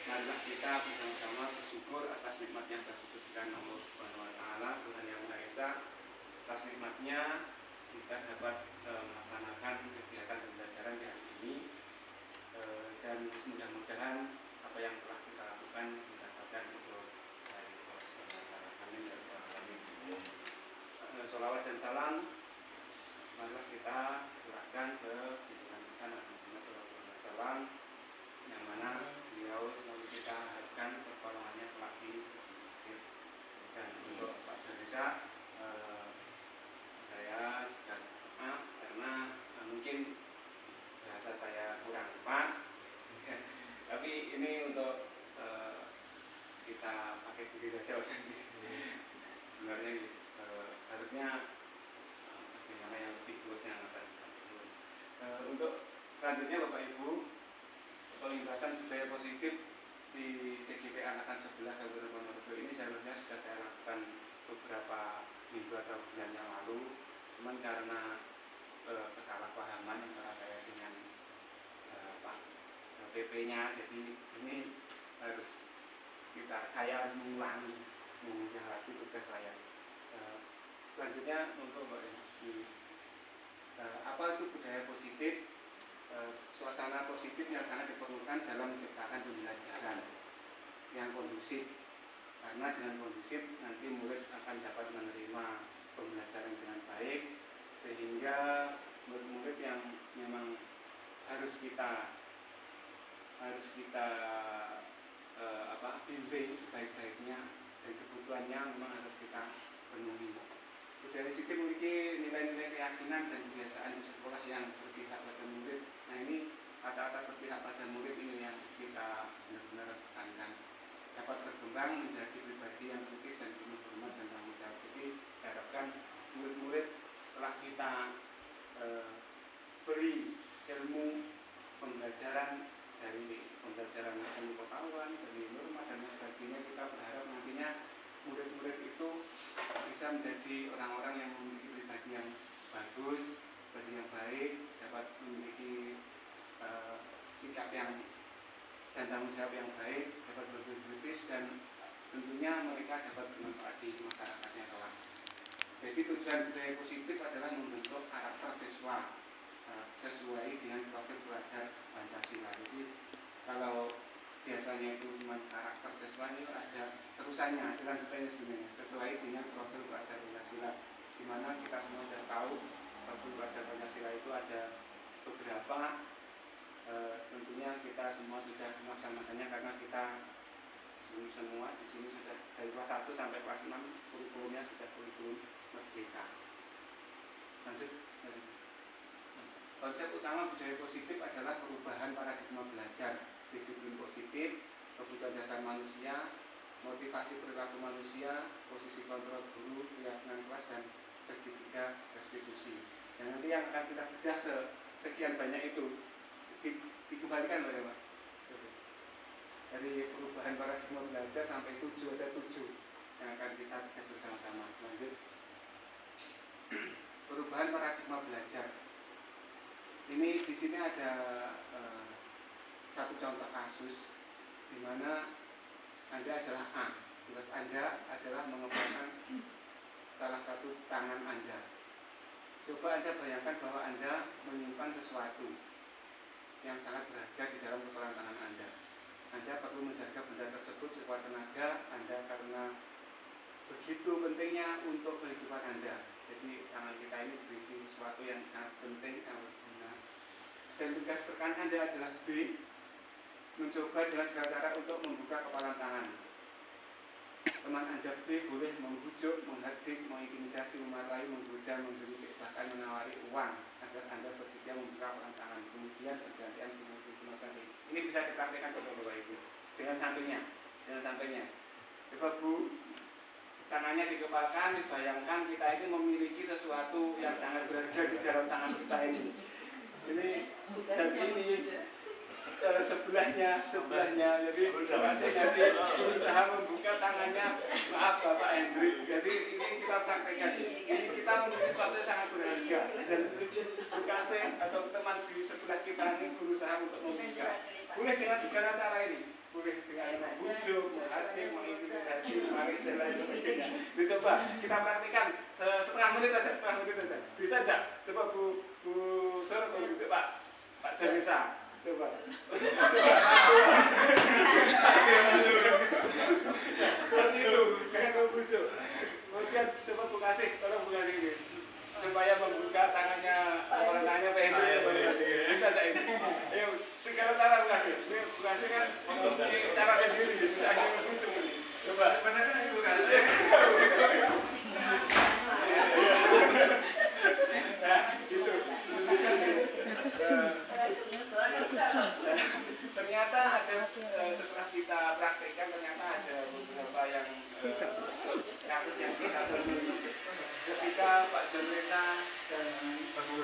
marilah kita bersama-sama bersyukur atas nikmat yang diberikan Allah Subhanahu wa taala, Tuhan yang Maha Esa. Atas nikmatnya kita dapat melaksanakan kegiatan pembelajaran hari ini, dan mudah-mudahan apa yang telah kita lakukan mendapatkan untuk dari Allah Subhanahu wa taala. Amin ya rabbal alamin. Sholawat dan salam marilah kita curahkan ke junjungan kita Nabi Muhammad SAW, yang mana beliau selalu kita harapkan pertolongannya kelak di akhir. Dan untuk Pak Desa, saya juga maaf karena mungkin bahasa saya kurang pas, tapi ini untuk kita pakai sendiri saja. Sebenarnya harusnya bagaimana yang lebih luas yang akan untuk selanjutnya Bapak Ibu, pelintasan budaya positif di CGP Anakan 11 Kabupaten Ponorogo ini seharusnya sudah saya lakukan beberapa minggu atau bulan yang lalu, cuman karena kesalahpahaman antara saya dengan Pak PP-nya, jadi ini saya harus mengulang lagi tugas saya. Selanjutnya untuk apa itu budaya positif? Suasana positif yang sangat diperlukan dalam menciptakan pembelajaran yang kondusif, karena dengan kondusif nanti murid akan dapat menerima pembelajaran dengan baik, sehingga murid-murid yang memang harus kita bimbing sebaik-baiknya dan kebutuhannya memang harus kita penuhi. Budaya positif memiliki nilai-nilai keyakinan dan kebiasaan di sekolah yang berpihak pada murid. Nah, ini kata-kata berpihak pada murid ini yang kita benar-benar tekankan, dapat berkembang menjadi pribadi yang kritis dan penuh hormat dan tanggung jawab. Jadi diharapkan murid-murid setelah kita beri ilmu pembelajaran dari pembelajaran ilmu pengetahuan, dari norma dan sebagainya, kita berharap nantinya murid-murid itu bisa menjadi orang-orang yang memiliki pribadi yang bagus, pribadi yang baik, dapat memiliki sikap yang dan tanggung jawab yang baik, dapat berpikir kritis, dan tentunya mereka dapat bermanfaat di masyarakatnya kelak. Jadi tujuan budaya positif adalah membentuk karakter siswa sesuai dengan profil pelajar Pancasila. Jadi kalau biasanya itu cuma karakter siswa, itu ada terusannya, ada lanjutannya sebenarnya, sesuai dengan profil pelajar Pancasila, di mana kita semua sudah tahu profil pelajar Pancasila itu ada beberapa. Tentunya kita semua sudah melaksanakannya karena kita semua di sini sudah dari kelas 1 sampai kelas 6 kurikulumnya sudah kurikulum merdeka. Lanjut. Konsep utama budaya positif adalah perubahan paradigma belajar, disiplin positif, kebutuhan dasar manusia, motivasi perilaku manusia, posisi kontrol guru, keyakinan kelas, dan segitiga restitusi. Dan nanti yang akan kita bedah sekian banyak itu dikembalikan oleh Pak. Dari perubahan paradigma belajar sampai 7 yang akan kita bedah bersama-sama. Lanjut. Perubahan paradigma belajar. Ini di sini ada satu contoh kasus di mana Anda adalah A, tugas Anda adalah mengembangkan salah satu tangan Anda. Coba Anda bayangkan bahwa Anda menyimpan sesuatu yang sangat berharga di dalam kepalan tangan Anda. Anda perlu menjaga benda tersebut sekuat tenaga Anda karena begitu pentingnya untuk kehidupan Anda. Jadi tangan kita ini berisi sesuatu yang sangat penting, sangat berguna. Dan tugas rekan Anda adalah B, mencoba dengan segala cara untuk membuka kepalan tangan. Teman Anda B boleh membujuk, menghardik, mengintimidasi, memarahi, menggoda, memberi, bahkan menawari uang agar Anda bersedia membuka kepalan tangan. Kemudian bergantian terima kasih. Ini bisa dipraktikkan Bapak Ibu dengan sampingnya. Bapak Bu, tangannya dikepalkan, dibayangkan kita ini memiliki sesuatu yang sangat berharga di dalam tangan kita ini. Ini dan ini sebelahnya, jadi kasih nanti berusaha membuka tangannya, maaf Bapak Hendrik. Jadi ini kita praktekkan. Ini kita memiliki sesuatu yang sangat berharga dan kasih atau teman di sebelah kita ini berusaha untuk membuka. Boleh dengan segala cara ini, boleh dengan dan lain sebagainya. Dicoba kita praktikkan setengah menit aja. Bisa enggak? Coba Bu Sur, Pak Janisa. Coba. Itu kayak bujuk. Kemudian coba Bu Kasih, tolong Bu Kasih ini. Supaya membuka tangannya pengen bisa enggak ini? Ayo, segala cara Bu Kasih. Ini Bu Kasih kan mempunyai cara sendiri, hanya ngebujuk ini. Coba. Mana kan Bu Kasih? Nah, gitu. Ternyata ada setelah kita praktekkan ternyata ada beberapa yang kasus yang kita temui ketika Pak Janesa dan Bu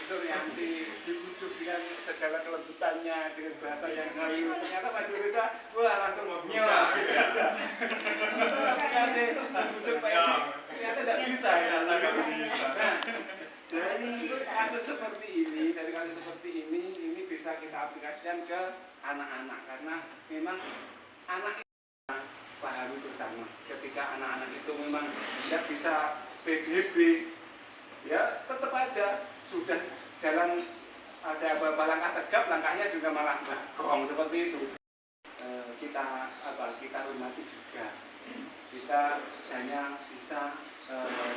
Suryanti dibujuk dengan segala kelembutannya dengan bahasa yang halus, ternyata Pak Janesa wah langsung nyok gitu aja. Kasih dibujuk Pak ini ternyata tidak bisa ya. Nah, dari kasus seperti ini ini bisa kita aplikasikan ke anak-anak karena memang anak itu pahami bersama. Ketika anak-anak itu memang tidak bisa PBB, ya tetap aja sudah jalan ada beberapa langkah tegap, langkahnya juga malah gong seperti itu. Kita hormati juga. Kita hanya bisa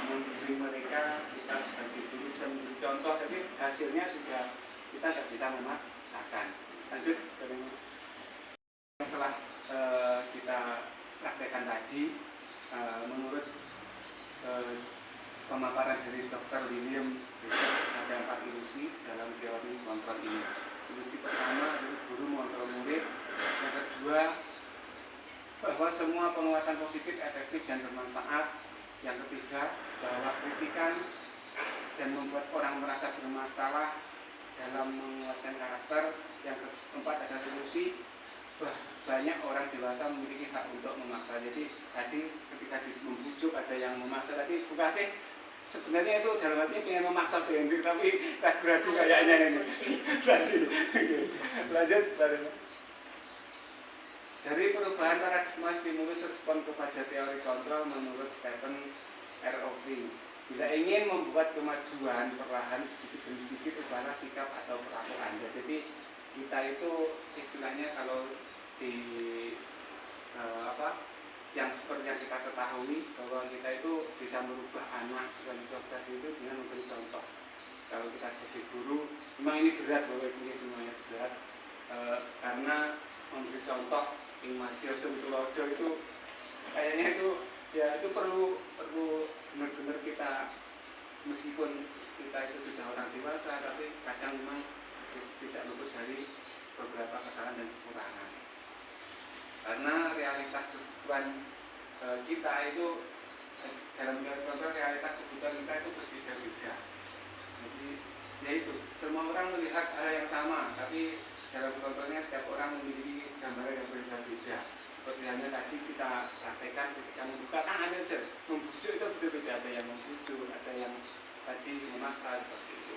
memberi mereka, kita sebagai guru bisa memberi contoh, tapi hasilnya juga kita tidak bisa memaksakan. Lanjut, setelah kita praktekkan tadi, menurut pemaparan dari Dr. William ada 4 ilusi dalam teori kontrol ini. Ilusi pertama adalah guru mengontrol murid, yang kedua bahwa semua penguatan positif efektif dan bermanfaat. Yang ketiga, bahwa kritikan dan membuat orang merasa bermasalah dalam menguatkan karakter. Yang keempat ada ilusi, banyak orang dewasa memiliki hak untuk memaksa. Jadi tadi ketika membujuk ada yang memaksa tadi, Bu Kasih sebenarnya itu dalam artinya pengen memaksa BND tapi ragu-ragu kayaknya ini. Lanjut, dari perubahan paradigma stimulus respon kepada teori kontrol menurut Stephen R. Covey. Bila ingin membuat kemajuan perlahan sedikit demi sedikit ubahlah sikap atau perlakuan. Jadi kita itu istilahnya kalau di yang seperti yang kita ketahui bahwa kita itu bisa merubah anak dan tadi itu dengan memberi contoh. Kalau kita sebagai guru, memang ini berat bahwa ini semuanya berat karena memberi contoh Madya Suntulojo itu kayaknya itu ya itu perlu benar-benar kita, meskipun kita itu sudah orang dewasa tapi kadang memang tidak luput dari beberapa kesalahan dan kekurangan karena realitas kebutuhan kita itu dalam kontrol realitas kebutuhan kita itu berbeda-beda. Jadi ya itu semua orang melihat hal yang sama tapi dalam kontrolnya setiap orang memiliki gambaran yang berbeda-beda. Seperti halnya tadi kita praktekkan ketika membuka tangan saja, membujuk itu berbeda, ada yang membujuk, ada yang tadi memaksa seperti itu.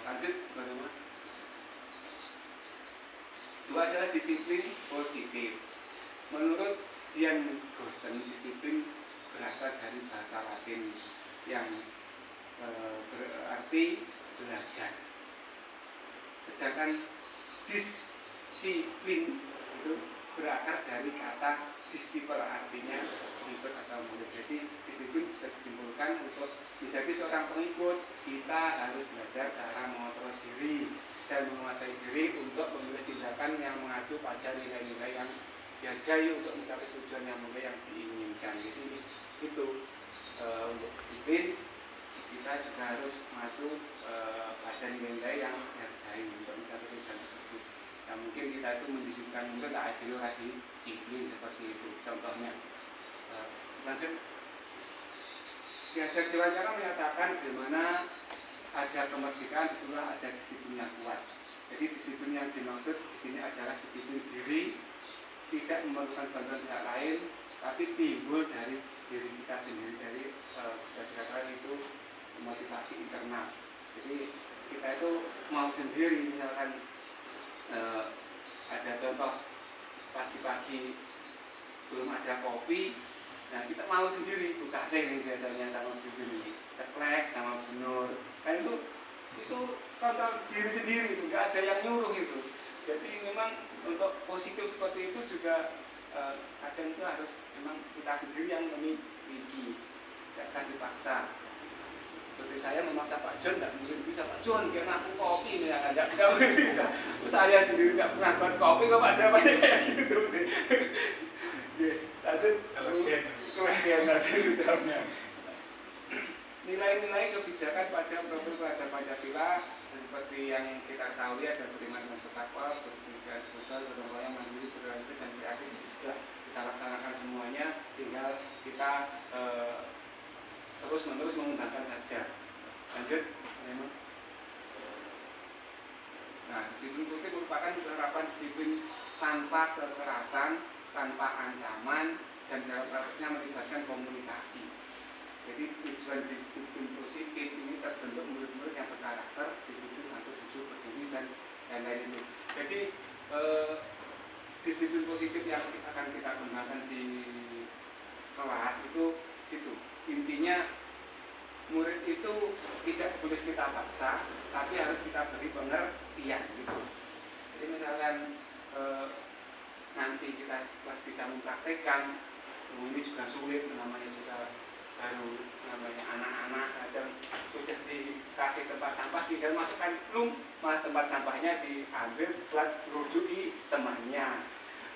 Lanjut, bagaimana? Dua adalah disiplin positif. Menurut Dian Goosen, disiplin berasal dari bahasa Latin yang berarti belajar. Sedangkan disiplin itu berakar dari kata disipel, artinya pengikut atau murid. Jadi disiplin bisa disimpulkan untuk menjadi seorang pengikut kita harus belajar cara mengontrol diri dan menguasai diri untuk memilih tindakan yang mengacu pada nilai-nilai yang dihargai untuk mencapai tujuan yang mulia yang diinginkan. Jadi itu untuk disiplin kita juga harus mengacu pada nilai-nilai yang dihargai untuk mencapai tujuan tersebut. Nah, mungkin kita itu mendisiplinkan mungkin tak ada disiplin seperti itu. Contohnya, lanjut. Diajar diwawancara menyatakan bagaimana ada kemerdekaan, disitulah ada disiplin yang kuat. Jadi disiplin yang dimaksud di sini adalah disiplin diri, tidak memerlukan bantuan pihak lain, tapi timbul dari diri kita sendiri, dari bisa dikatakan itu motivasi internal. Jadi kita itu mau sendiri, misalkan ada contoh pagi-pagi belum ada kopi, nah kita mau sendiri buka sing biasanya sama Bu Juni, ceklek sama Bu Nur, kan itu kontrol sendiri itu, nggak ada yang nyuruh itu. Jadi memang untuk positif seperti itu juga kadang itu harus memang kita sendiri yang memiliki, tidak bisa dipaksa. Seperti saya memaksa Pak John, nggak mungkin bisa Pak John, karena aku kopi nih, nggak bisa. Saya sendiri nggak pernah buat kopi kok Pak jawabannya kayak gitu. Lanjut, kemudian nanti jawabnya. Nilai-nilai kebijakan pada profil bahasa Pancasila seperti yang kita ketahui ada beriman dan bertakwa, berbudaya sosial, berdoa yang mandiri, berdoa dan kreatif sudah kita laksanakan semuanya, tinggal kita terus-menerus mengembangkan saja. Lanjut, memang. Nah, disiplin politik merupakan penerapan disiplin tanpa kekerasan, tanpa ancaman, dan dalam prakteknya melibatkan komunikasi. Jadi tujuan disiplin positif ini terbentuk murid-murid yang berkarakter, disiplin, santun, jujur, berdiri, dan lain-lain itu. Jadi disiplin positif yang akan kita gunakan di kelas itu intinya murid itu tidak boleh kita paksa, tapi harus kita beri pengertian gitu. Jadi misalkan nanti kita bisa mempraktekkan, ini juga sulit, namanya juga baru, namanya anak-anak kadang sudah dikasih tempat sampah tinggal masukkan plung, malah tempat sampahnya diambil buat rujui temannya,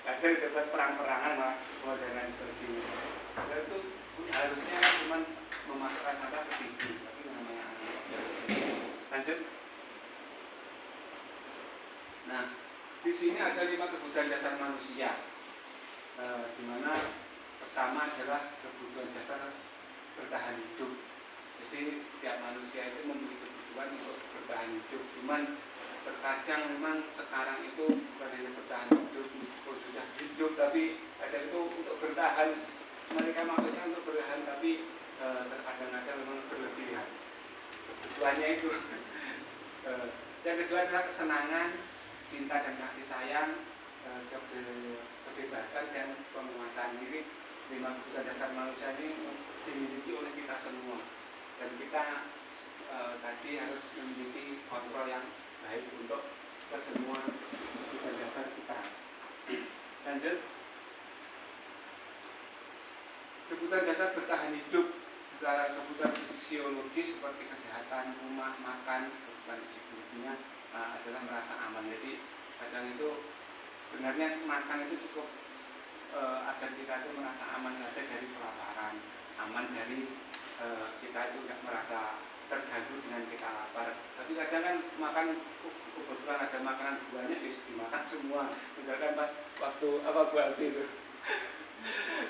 kadang dapat perang-perangan malah dan seperti itu. Padahal itu harusnya cuma memasukkan sampah ke situ, tapi namanya anak. Lanjut. Nah, di sini ada 5 kebutuhan dasar manusia, di mana pertama adalah kebutuhan dasar bertahan hidup. Jadi setiap manusia itu memiliki kebutuhan untuk bertahan hidup. Cuman terkadang memang sekarang itu bukan hanya bertahan hidup, meskipun sudah hidup, tapi kadang itu untuk bertahan, mereka maksudnya untuk bertahan, tapi terkadang-kadang memang berlebihan kebutuhannya itu. Yang kedua adalah kesenangan, cinta dan kasih sayang, kebebasan dan penguasaan diri. 5 kebutuhan dasar manusia ini dimiliki oleh kita semua, dan kita tadi harus memiliki kontrol yang baik untuk semua kebutuhan dasar kita. Lanjut. Kebutuhan dasar bertahan hidup secara kebutuhan fisiologis seperti kesehatan, rumah, makan. Kebutuhan psikologinya adalah merasa aman. Jadi kadang itu sebenarnya makan itu cukup agar kita itu merasa aman saja dari kelaparan, aman dari kita itu tidak merasa terganggu dengan kita lapar. Tapi kadang kan makan kebetulan ada makanan buahnya ya dimakan semua. Misalkan pas waktu buat itu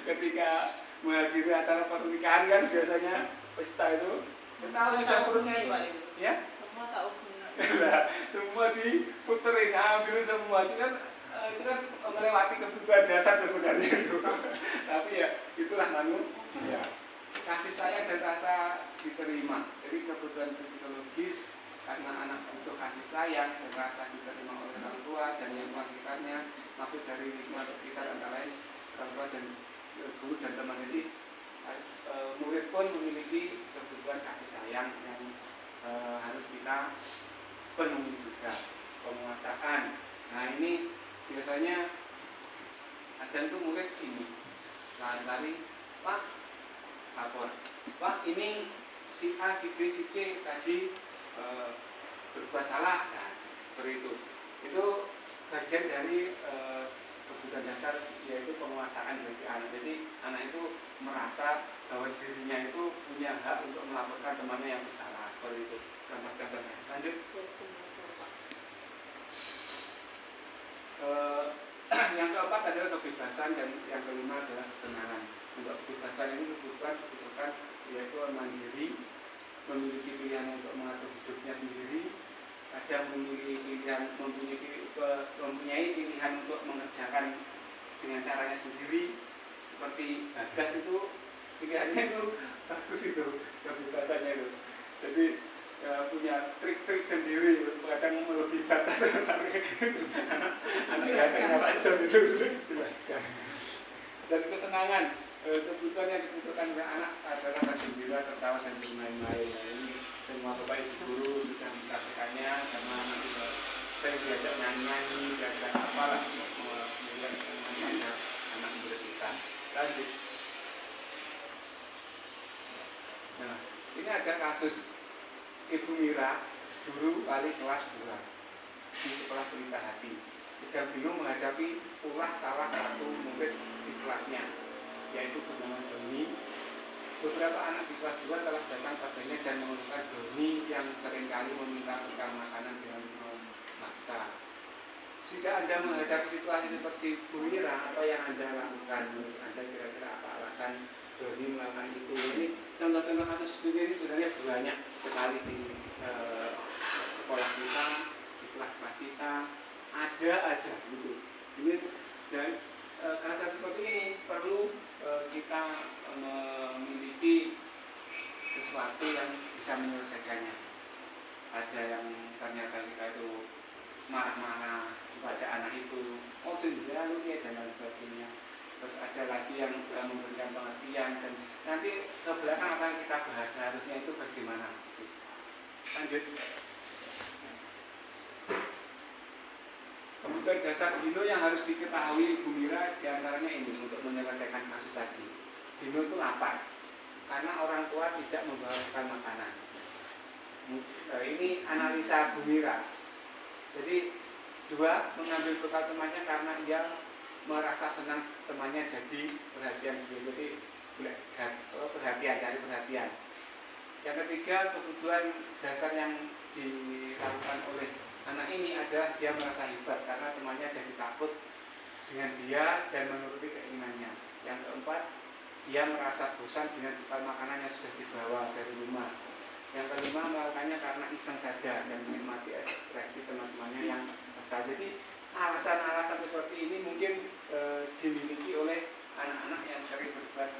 ketika menghadiri acara pernikahan kan biasanya pesta itu tahu sudah perutnya itu ya semua tahu benar semua diputerin ambil semua itu kan melewati kebutuhan dasar sebenarnya itu. Tapi ya itulah manusia. Kasih sayang dan rasa diterima. Jadi kebutuhan psikologis karena anak butuh kasih sayang dan rasa diterima oleh orang tua dan lingkungan sekitarnya. Maksud dari lingkungan sekitar antara lain orang tua dan guru dan teman. Jadi murid pun memiliki kebutuhan kasih sayang yang harus kita penuhi juga. Penguasaan. Nah ini biasanya ada itu murid ini lari-lari, Pak lapor, Pak ini si A, si B, si C tadi berbuat salah, nah seperti itu bagian dari kebutuhan dasar yaitu penguasaan bagi anak. Jadi anak itu merasa bahwa dirinya itu punya hak untuk melaporkan temannya yang bersalah, seperti itu. Gambar-gambarnya. Lanjut. Yang keempat adalah kebebasan dan yang kelima adalah kesenangan. Untuk kebebasan ini kebutuhan yaitu mandiri, memiliki pilihan untuk mengatur hidupnya sendiri, kadang mempunyai pilihan untuk mengerjakan dengan caranya sendiri. Seperti Bagas itu pilihannya itu bagus itu kebebasannya itu. Jadi punya trik-trik sendiri, kadang melebihi batas anak-anaknya Pak John itu sudah dijelaskan. Dan kesenangan, kebutuhan yang dibutuhkan oleh anak adalah gembira, tertawa dan bermain-main. Nah, ini semua bapak ibu guru sudah mempraktekannya, karena nanti saya diajak nyanyi-nyanyi, diajak apalah mengajar anak murid kita. Lanjut. Nah, ini ada kasus Ibu Mira, guru wali kelas 2 di sekolah Pelita Hati, sedang bingung menghadapi ulah salah satu murid di kelasnya, yaitu bernama Doni. Beberapa anak di kelas 2 telah datang padanya dan mengeluhkan Doni yang seringkali meminta bekal makanan dengan memaksa. Jika Anda menghadapi situasi seperti Bu Mira, apa yang Anda lakukan? Menurut Anda kira-kira apa alasan Doni melakukan itu? Ini contoh-contoh kasus seperti ini sebenarnya banyak sekali di sekolah kita, di kelas-kelas kita, ada aja gitu. Ini dan kasus seperti ini perlu kita memiliki sesuatu yang bisa menyelesaikannya. Ada yang ternyata kita itu marah-marah kepada anak itu, oh sudah lu ya, dan lain sebagainya. Terus ada lagi yang memberikan pengertian, dan nanti ke belakang akan kita bahas harusnya itu bagaimana. Lanjut. Kebutuhan dasar Dino yang harus diketahui Bu Mira diantaranya ini untuk menyelesaikan kasus tadi. Dino itu lapar karena orang tua tidak membawakan makanan. Ini analisa Bu Mira. Jadi dua, mengambil bekal temannya karena ia merasa senang temannya jadi perhatian. Jadi perhatian, cari perhatian. Yang ketiga, kebutuhan dasar yang dilakukan oleh anak ini adalah dia merasa hebat karena temannya jadi takut dengan dia dan menuruti keinginannya. Yang keempat, dia merasa bosan dengan bekal makanan yang sudah dibawa dari rumah. Yang kelima, melakukannya karena iseng saja dan menikmati ekspresi teman-temannya yang kesal. Jadi alasan-alasan seperti ini mungkin dimiliki oleh anak-anak yang sering berbuat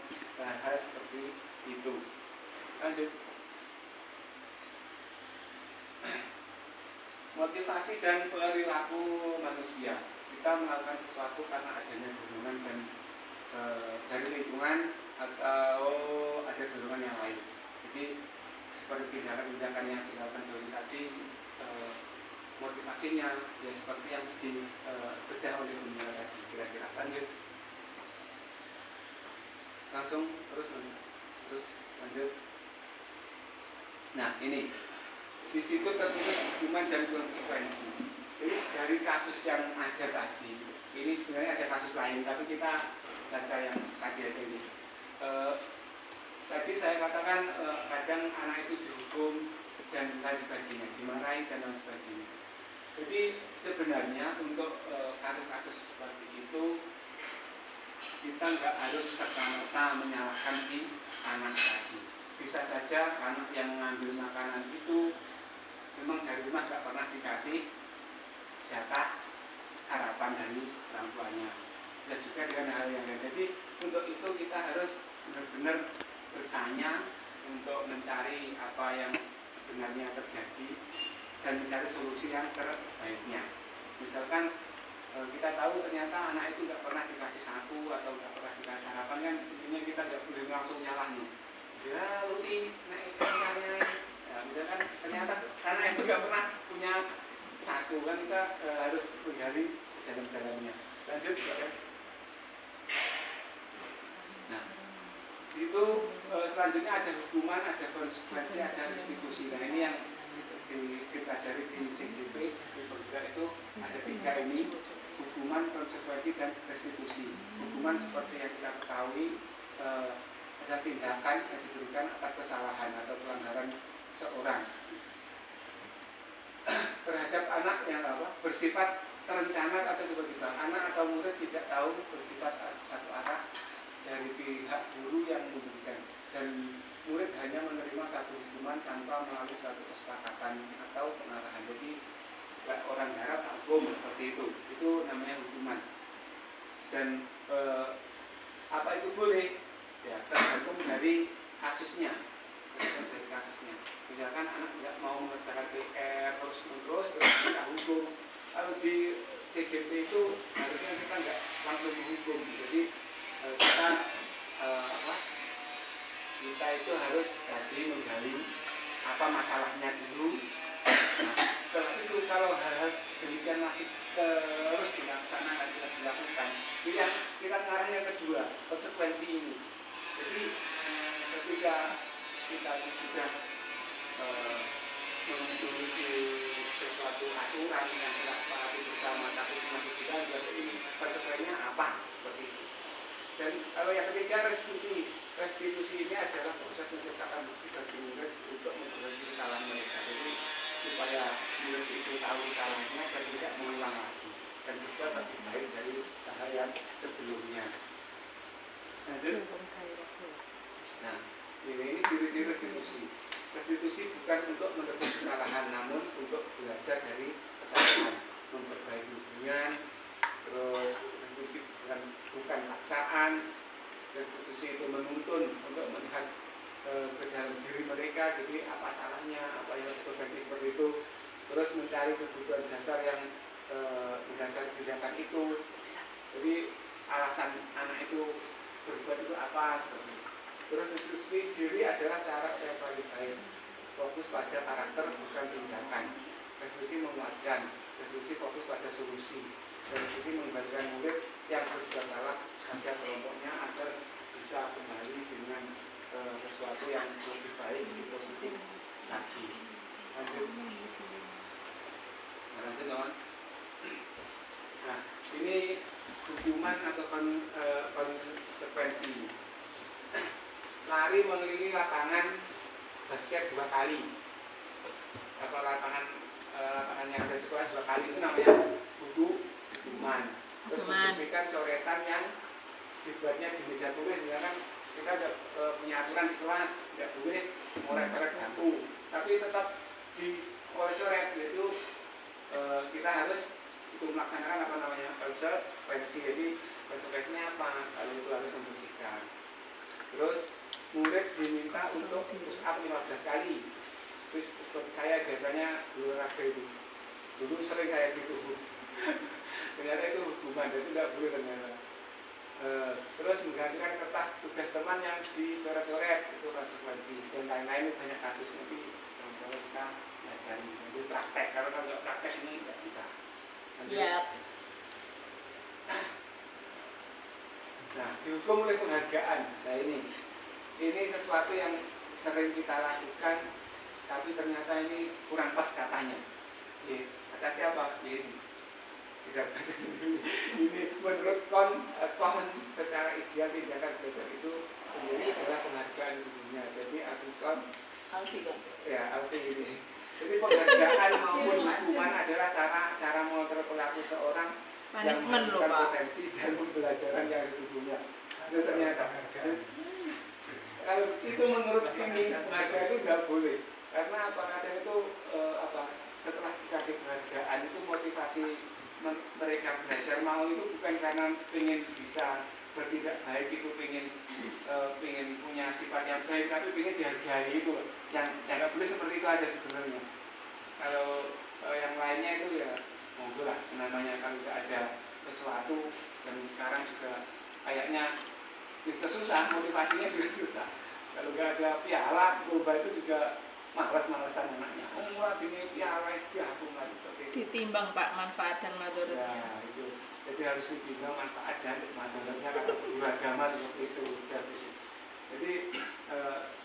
hal seperti itu. Lanjut. Motivasi dan perilaku manusia. Kita melakukan sesuatu karena adanya dorongan dan dari lingkungan atau ada dorongan yang lain. Jadi seperti tindakan-tindakan yang dilakukan Doni tadi, motivasinya ya seperti yang dibedah oleh dunia tadi, kira-kira. Lanjut. Langsung terus lanjut. Nah ini di situ tertulis hukuman dan konsekuensi. Ini dari kasus yang ada tadi. Ini sebenarnya ada kasus lain, tapi kita baca yang tadi aja ini. Tadi saya katakan kadang anak itu dihukum dan lain sebagainya, dimarahi dan lain sebagainya. Jadi sebenarnya untuk kasus-kasus seperti itu kita nggak harus serta-merta menyalahkan si anak tadi. Bisa saja anak yang mengambil makanan itu memang dari rumah nggak pernah dikasih jatah sarapan dari orang tuanya. Bisa juga dengan hal yang lain. Jadi untuk itu kita harus benar-benar bertanya untuk mencari apa yang sebenarnya terjadi dan mencari solusi yang terbaiknya. Misalkan kita tahu ternyata anak itu nggak pernah dikasih sapu atau nggak pernah dikasih sarapan, kan intinya kita nggak boleh langsung nyalah nih. Ya Luli naik ikannya. Ya, misalkan ternyata anak itu nggak pernah punya saku, kan kita harus menggali sedalam-dalamnya. Lanjut, ya. Nah, di situ selanjutnya ada hukuman, ada konsekuensi, ada restitusi. Nah ini yang kita cari di CGP di program itu ada 3 ini: hukuman, konsekuensi, dan restitusi. Hukuman seperti yang kita ketahui ada tindakan yang diberikan atas kesalahan atau pelanggaran seorang terhadap anak yang bersifat terencana atau tiba-tiba. Anak atau murid tidak tahu, bersifat satu arah dari pihak guru yang memberikan, dan murid hanya menerima satu hukuman tanpa melalui satu kesepakatan atau pengarahan. Jadi orang harap hukum seperti itu namanya hukuman. Dan apa itu boleh? Ya, tergantung dari kasusnya. Misalkan anak tidak mau mengerjakan PR terus kita hukum. Kalau di CGP itu harusnya kita nggak langsung menghukum. Jadi yang kedua, konsekuensi ini. Jadi ketika kita sudah memiliki sesuatu aturan yang tidak sepakati bersama tapi cuma kita ini konsekuensinya apa seperti itu. Dan kalau yang ketiga restitusi ini adalah proses menciptakan musik bagi murid untuk memperbaiki kesalahan mereka. Jadi supaya murid itu tahu kesalahannya dan tidak mengulang lagi dan juga lebih baik dari hal yang sebelumnya. Nah, ini ciri-ciri restitusi. Restitusi bukan untuk menebus kesalahan, namun untuk belajar dari kesalahan, memperbaiki hubungan. Terus restitusi bukan paksaan. Restitusi itu menuntun untuk melihat ke dalam diri mereka, jadi apa salahnya, apa yang harus diperbaiki seperti itu. Terus mencari kebutuhan dasar yang berdasar tindakan itu. Jadi alasan anak itu berbuat itu apa seperti itu. Terus restitusi diri adalah cara yang paling baik, fokus pada karakter bukan tindakan. Restitusi menguatkan, restitusi fokus pada solusi, restitusi mengembalikan murid yang berbuat salah pada kelompoknya agar bisa kembali dengan sesuatu yang lebih baik, lebih positif lagi. Lanjut teman. Nah, ini hukuman atau konsekuensi. Lari mengelilingi lapangan basket 2 kali atau lapangan yang ada sekolah 2 kali itu namanya hukuman. Terus membersihkan coretan yang dibuatnya di meja tulis, misalkan kita ada punya aturan di kelas tidak boleh ngoret-ngoret bangku, tapi tetap dicoret, yaitu kita harus itu melaksanakan apa namanya konsekuensi. Jadi konsekuensinya apa? Kalau itu harus membersihkan. Terus murid diminta untuk push up 15 kali. Terus saya biasanya olahraga itu dulu sering saya gitu. Ternyata itu hukuman, jadi tidak boleh ternyata. Terus menggantikan kertas tugas teman yang dicoret-coret, itu konsekuensi. Dan lain-lain banyak kasus, nanti sama-sama kita pelajari. Itu praktek, kalau nggak praktek ini tidak bisa. Siap. Nah, dihukum oleh penghargaan. Nah ini sesuatu yang sering kita lakukan, tapi ternyata ini kurang pas katanya. Kata siapa? Ini bisa baca sendiri. Ini menurut kon secara ideal tindakan belajar itu sendiri adalah penghargaan sesungguhnya. Jadi Alfi ini. Jadi penghargaan maupun hukuman adalah cara mengontrol perilaku seorang yang menunjukkan potensi dan pembelajaran yang sesungguhnya. Itu ternyata. Kalau itu menurut ini penghargaan itu tidak boleh. Karena apa? Kadang itu setelah dikasih penghargaan itu motivasi mereka belajar mau itu bukan karena ingin bisa bertindak baik, itu ingin punya sifat yang baik, tapi ingin dihargai itu. Yang nggak boleh seperti itu aja sebenarnya. Kalau yang lainnya itu ya monggo lah, namanya kalau nggak ada sesuatu, dan sekarang juga kayaknya itu susah, motivasinya juga susah. Kalau nggak ada piala lomba itu juga malas-malasan anaknya. Wah, ini piala itu aku nggak seperti itu. Ditimbang Pak manfaat dan madorotnya. Ya, itu. Jadi harus ditimbang manfaat dan madorotnya karena beragama seperti itu. Jadi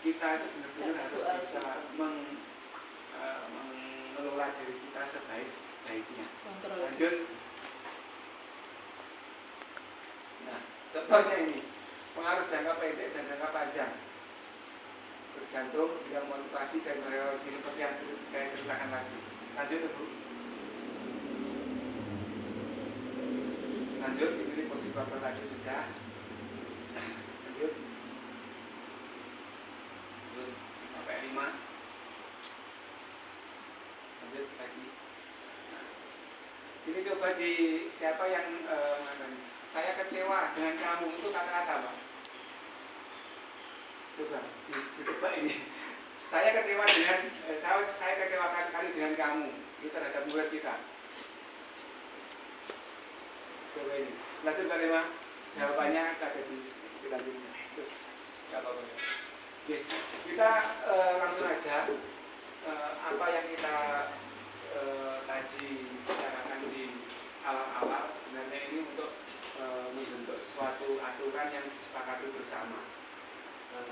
kita itu benar-benar harus bisa mengelola diri kita sebaik-baiknya. Lanjut. Nah, contohnya ini pengaruh jangka pendek dan jangka panjang. Bergantung dengan motivasi dan realisasi seperti yang saya ceritakan lagi. Lanjut Bu. Lanjut, ini posisi kontrol lagi sudah. Lanjut. Sampai 5. Lanjut lagi. Ini coba di siapa yang saya kecewa dengan kamu, itu kata-kata Pak. Coba ditebak ini. Saya kecewa dengan saya kecewakan sekali dengan kamu. Itu terhadap murid kita. Coba ini. Lanjut kalimat. Jawabannya ada di selanjutnya. Enggak apa-apa. Oke, kita langsung aja apa yang kita tadi bicarakan di awal-awal sebenarnya ini untuk membentuk suatu aturan aturan yang disepakati bersama,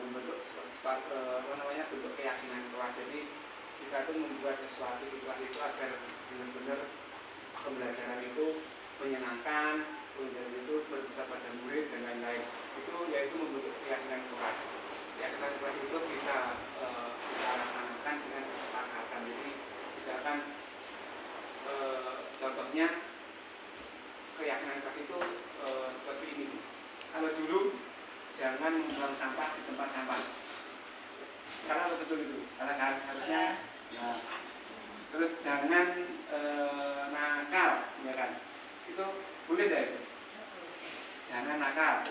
membentuk bentuk keyakinan kelas. Jadi kita tuh membuat sesuatu di kelas itu agar benar-benar pembelajaran itu menyenangkan, pembelajaran itu berpusat pada murid dan lain-lain. Itu yaitu membentuk keyakinan kelas. Keyakinan kelas itu bisa kita laksanakan dengan kesepakatan. Jadi misalkan contohnya keyakinan kelas itu seperti ini. Kalau dulu jangan membuang sampah di tempat sampah. Salah atau betul itu? Salah kan? Harusnya. Ya. Terus jangan nakal, ya kan? Itu boleh tidak itu? Jangan nakal.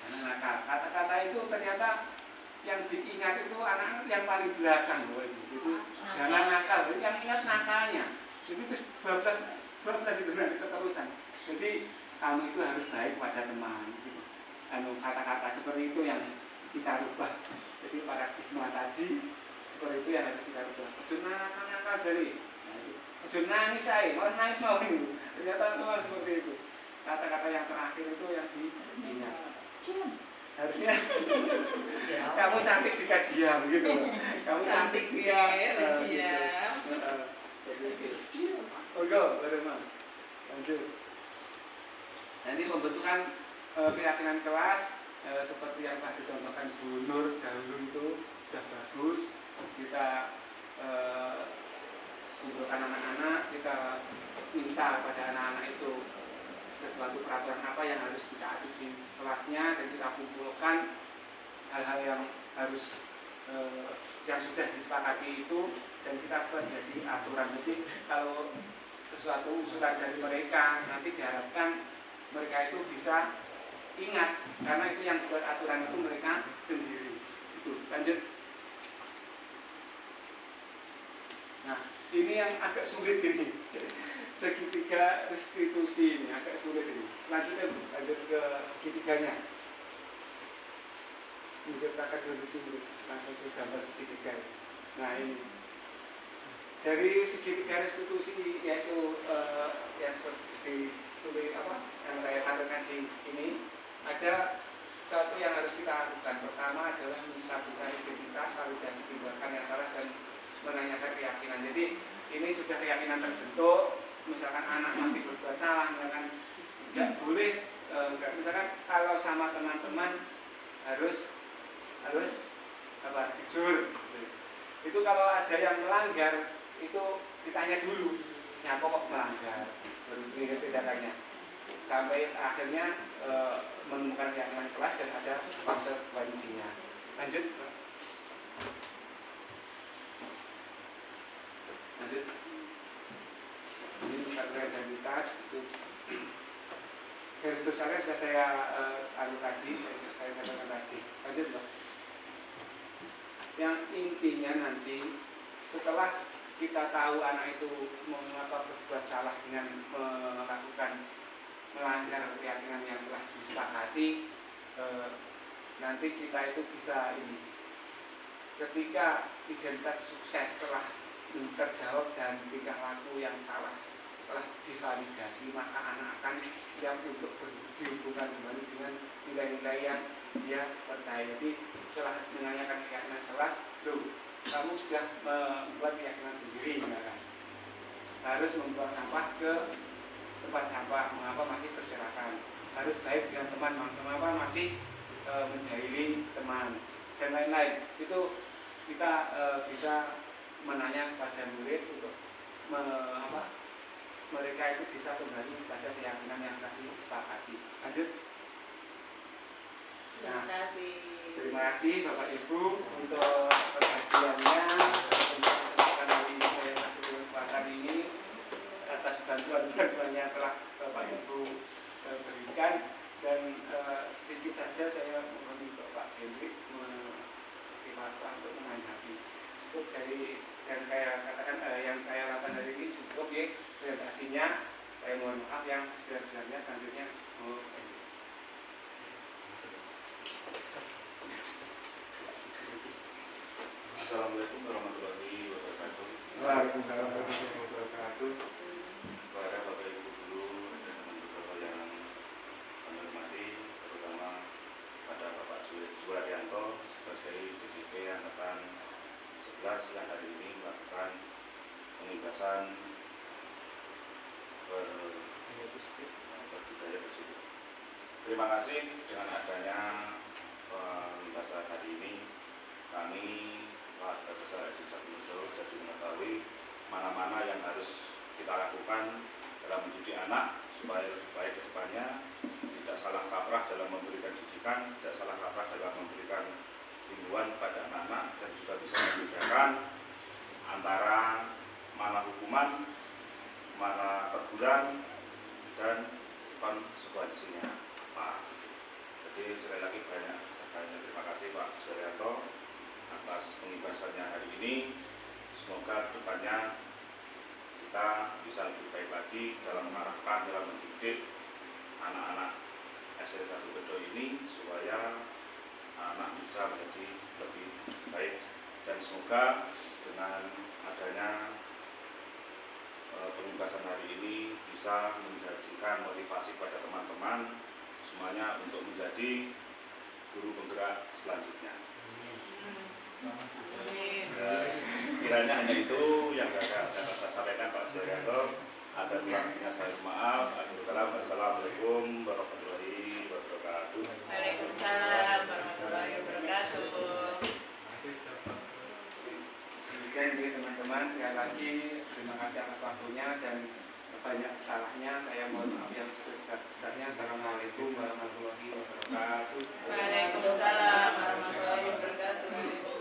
Jangan nakal. Kata-kata itu ternyata yang diingat itu anak-anak yang paling belakang loh itu. Jangan nakal. Yang ingat nakalnya. Jadi terus bablas itu nanti keterusan. Jadi kamu itu harus baik pada teman. Gitu. Kata-kata seperti itu yang kita rubah. Jadi paradigma tadi seperti itu yang harus kita rubah. Ojo nakal jadi. Ojo nangis saya, malah nangis mau ini. Ternyata malah seperti itu. Kata-kata yang terakhir itu yang diingat. Harusnya kamu cantik jika diam gitu. Kamu cantik dia ya diam. Oke, bagaimana? Lanjut. Nanti pembentukan keyakinan kelas seperti yang telah dicontohkan Bu Nur dahulu itu sudah bagus. Kita kumpulkan anak-anak, kita minta pada anak-anak itu sesuatu peraturan apa yang harus kita atur di kelasnya, dan kita kumpulkan hal-hal yang harus yang sudah disepakati itu, dan kita buat jadi aturan. Jadi kalau sesuatu usulan dari mereka nanti diharapkan mereka itu bisa ingat, karena itu yang buat aturan itu mereka sendiri. Itu lanjut. Nah, ini yang agak sulit ini. Segitiga restitusi ini agak sulit ini. Lanjut ke segitiganya. Ini kita dulu sini, langsung ke gambar segitiga. Nah ini dari segitiga restitusi, yaitu yang seperti tulis apa yang saya tampilkan di sini, ada satu yang harus kita lakukan. Pertama adalah menstabilkan identitas, validasi tindakan yang salah, dan menanyakan keyakinan. Jadi ini sudah keyakinan terbentuk. Misalkan anak masih berbuat salah, misalkan tidak boleh, misalkan kalau sama teman-teman harus apa, jujur. Itu kalau ada yang melanggar itu ditanya dulu, nyapa kok melanggar, baru dilihat tindakannya. Sampai akhirnya menemukan keyakinan kelas dan ada konsekuensinya. Lanjut. Ini kategori identitas itu garis besarnya sudah saya tadi. Lanjut, Mbak. Yang intinya nanti setelah kita tahu anak itu mengapa berbuat salah dengan melakukan melanggar keyakinan yang telah disepakati, nanti kita itu bisa ini. Ketika identitas sukses telah terjawab dan tingkah laku yang salah telah divalidasi, maka anak akan siap untuk dihubungkan kembali dengan nilai-nilai yang dia percaya. Jadi setelah menanyakan keyakinan kelas, kamu sudah membuat keyakinan sendiri, misalkan harus membuang sampah ke tempat sampah, mengapa masih berserakan, harus baik dengan teman, mengapa masih menjahili teman, dan lain-lain. Itu kita bisa menanya pada murid untuk mereka itu bisa kembali pada keyakinan yang tadi disepakati. Lanjut. Terima kasih. Terima kasih Bapak Ibu untuk perhatiannya, untuk kesempatan hari ini saya kasih kesempatan ini atas bantuan yang telah Bapak Ibu berikan, dan sedikit saja saya mohon untuk Pak Hendrik menjelaskan untuk menanggapi. Cukup dari yang saya katakan, yang saya lakukan hari ini cukup ya presentasinya. Saya mohon maaf yang sebenarnya selanjutnya. Assalamualaikum warahmatullahi wabarakatuh. Waalaikumsalam warahmatullahi wabarakatuh. Para Bapak Ibu guru dan teman-teman yang kami hormati, Suwaryanto sebagai CDP Angkatan 11 yang hari ini melakukan pembebasan berbudaya tersebut. Terima kasih dengan adanya pembebasan hari ini, kami warga besar di Jatimundo jadi mengetahui mana-mana yang harus kita lakukan dalam mendidik anak supaya lebih baik ke depannya, tidak salah kaprah dalam memberikan didikan, tidak salah kaprah dalam memberikan himbauan kepada anak-anak, dan juga bisa membedakan antara mana hukuman, mana teguran, dan konsekuensinya apa. Jadi sekali lagi banyak terima kasih Pak Suwaryanto atas pembebasannya hari ini. Semoga kedepannya kita bisa lebih baik lagi dalam mengarahkan, dalam mendidik anak-anak SD 1 Bedo ini supaya anak bisa menjadi lebih baik, dan semoga dengan adanya pembebasan hari ini bisa menjadikan motivasi pada teman-teman semuanya untuk menjadi guru penggerak selanjutnya. Kiranya hanya itu yang dapat saya sampaikan Pak Suwaryanto. Ada kurangnya saya maaf. Assalamualaikum warahmatullahi wabarakatuh. Waalaikumsalam warahmatullahi wabarakatuh. Demikian jadi teman-teman, sekali lagi terima kasih atas waktunya dan banyak kesalahannya. Saya mohon maaf yang sebesar-besarnya. Assalamualaikum warahmatullahi wabarakatuh. Waalaikumsalam warahmatullahi wabarakatuh.